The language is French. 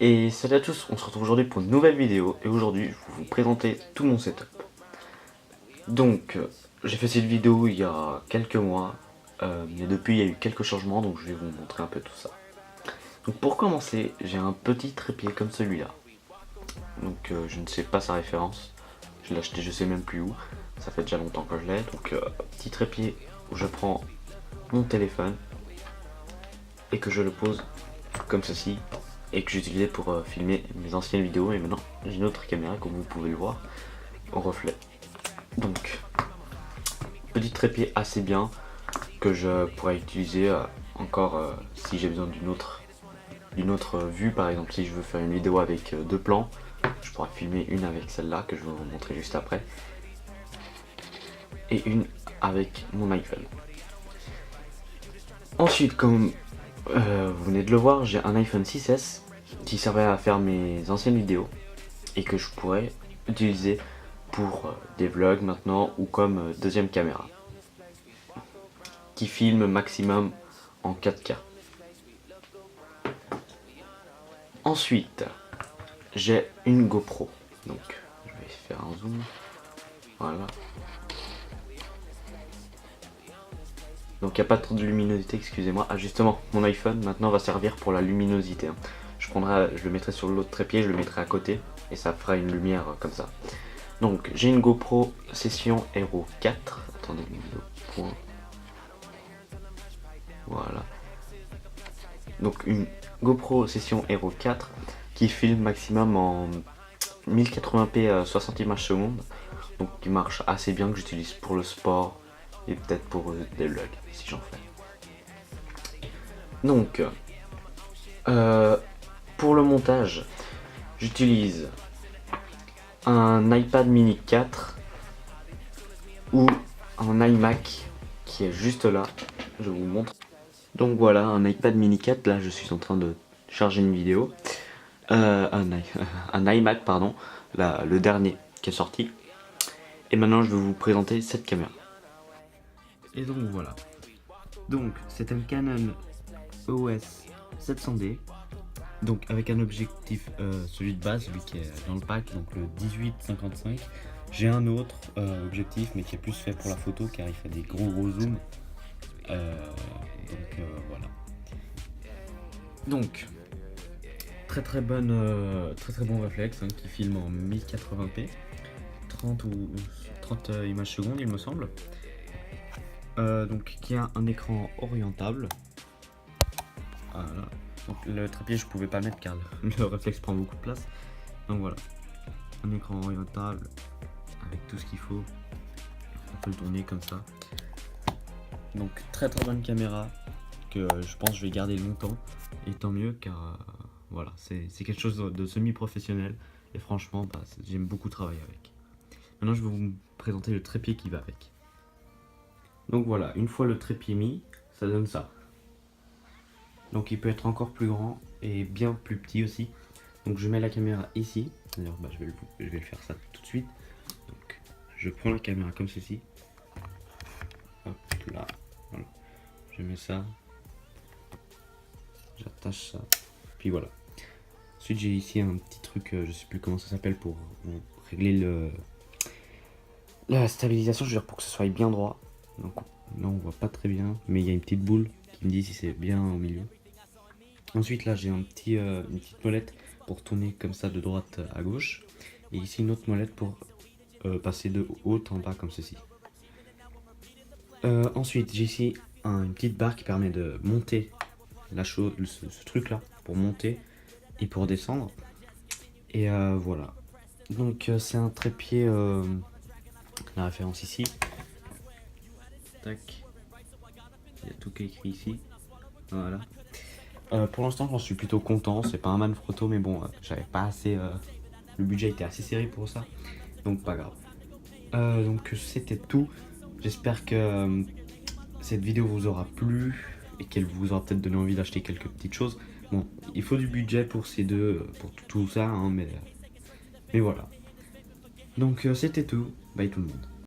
Et salut à tous, on se retrouve aujourd'hui pour une nouvelle vidéo et aujourd'hui je vais vous présenter tout mon setup. Donc j'ai fait cette vidéo il y a quelques mois, mais depuis il y a eu quelques changements donc je vais vous montrer un peu tout ça. Donc pour commencer, j'ai un petit trépied comme celui-là. Donc je ne sais pas sa référence, je l'ai acheté je sais même plus où, ça fait déjà longtemps que je l'ai. Donc petit trépied où je prends mon téléphone et que je le pose comme ceci et que j'utilisais pour filmer mes anciennes vidéos. Et maintenant j'ai une autre caméra comme vous pouvez le voir en reflet. Donc petit trépied assez bien que je pourrais utiliser encore si j'ai besoin d'une autre vue. Par exemple si je veux faire une vidéo avec deux plans, je pourrais filmer une avec celle-là que je vais vous montrer juste après et une avec mon iPhone. Ensuite, comme vous venez de le voir, j'ai un iPhone 6S qui servait à faire mes anciennes vidéos et que je pourrais utiliser pour des vlogs maintenant ou comme deuxième caméra qui filme maximum en 4K. Ensuite, j'ai une GoPro. Donc, je vais faire un zoom. Voilà. Donc, il n'y a pas trop de luminosité, excusez-moi. Ah, justement, mon iPhone maintenant va servir pour la luminosité. Je le mettrai sur l'autre trépied, je le mettrai à côté et ça fera une lumière comme ça. Donc, j'ai une GoPro Session Hero 4. Attendez, le point. Voilà. Donc, une GoPro Session Hero 4 qui filme maximum en 1080p 60 images secondes, donc qui marche assez bien, que j'utilise pour le sport et peut-être pour des vlogs si j'en fais. Donc pour le montage, j'utilise un iPad mini 4 ou un iMac qui est juste là, je vous montre. Donc voilà, un iPad mini 4, là je suis en train de charger une vidéo. Un iMac pardon, le dernier qui est sorti. Et maintenant je vais vous présenter cette caméra. Et donc voilà. Donc c'est un Canon EOS 700D. Donc avec un objectif, celui de base, celui qui est dans le pack, donc le 18-55. J'ai un autre objectif mais qui est plus fait pour la photo car il fait des gros zooms. Voilà. Donc très bon réflexe qui filme en 1080p, 30 images secondes il me semble. Donc qui a un écran orientable. Voilà. Donc le trépied je pouvais pas mettre car le réflexe prend beaucoup de place. Donc voilà. Un écran orientable avec tout ce qu'il faut. On peut le tourner comme ça. Donc très bonne caméra que je pense que je vais garder longtemps. Et tant mieux car voilà, c'est quelque chose de semi-professionnel. Et franchement j'aime beaucoup travailler avec. Maintenant je vais vous présenter le trépied qui va avec. Donc voilà, une fois le trépied mis, ça donne ça. Donc il peut être encore plus grand et bien plus petit aussi. Donc je mets la caméra ici. D'ailleurs je vais le faire ça tout de suite. Donc je prends la caméra comme ceci. Hop là, voilà. Je mets ça. J'attache ça. Puis voilà. Ensuite j'ai ici un petit truc, je sais plus comment ça s'appelle pour régler la stabilisation, je veux dire pour que ce soit bien droit. Donc là on voit pas très bien, mais il y a une petite boule qui me dit si c'est bien au milieu. Ensuite là j'ai une petite molette pour tourner comme ça de droite à gauche. Et ici une autre molette pour passer de haut en bas comme ceci. Ensuite j'ai ici une petite barre qui permet de monter ce truc là, pour monter et pour descendre. Et voilà. Donc c'est un trépied, la référence ici. Tac. Il y a tout qui est écrit ici. Voilà. Pour l'instant j'en suis plutôt content, c'est pas un Manfrotto mais bon j'avais pas assez, le budget était assez serré pour ça, donc pas grave. Donc c'était tout, j'espère que cette vidéo vous aura plu et qu'elle vous aura peut-être donné envie d'acheter quelques petites choses. Bon, il faut du budget pour ces deux, pour tout ça, hein, mais voilà. Donc c'était tout, bye tout le monde.